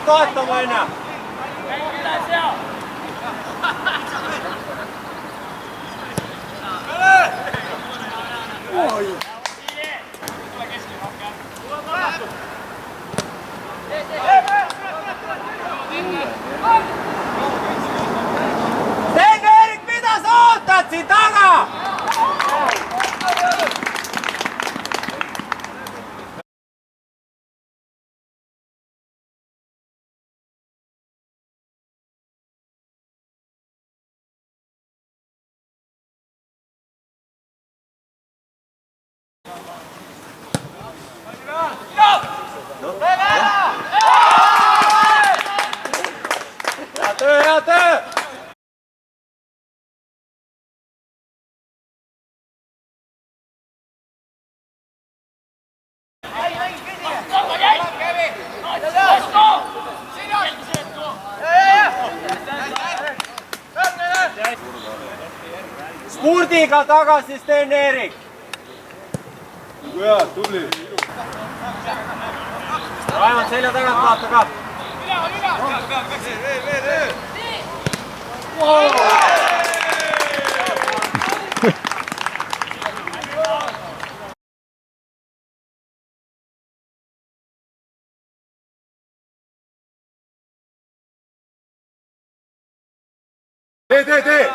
toetama enne. Sten-Erik, mida sa ootad siin taga? Hea töö! Spurdiga tagasi Sten-Erik! Hea, tubli! Raimond selja tagant vaata ka! Tee!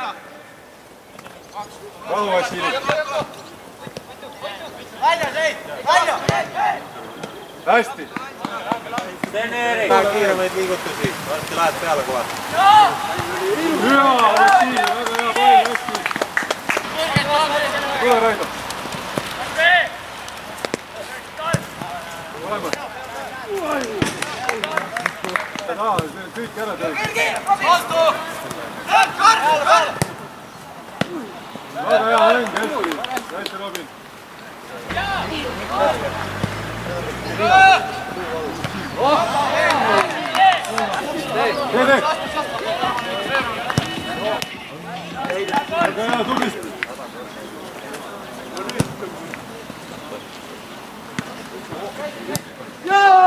Rahu, Vassili! Hästi! Sten-Erik! Kiiremaid liigutusi, varsti lähed peale kohe. Hea, Vassili, väga hea pall, hästi! Tule, Raido! Kõik ära teed! Väga hea mäng, hästi! Hästi, Robin! Tee! Väga hea, tublisti! Jaa!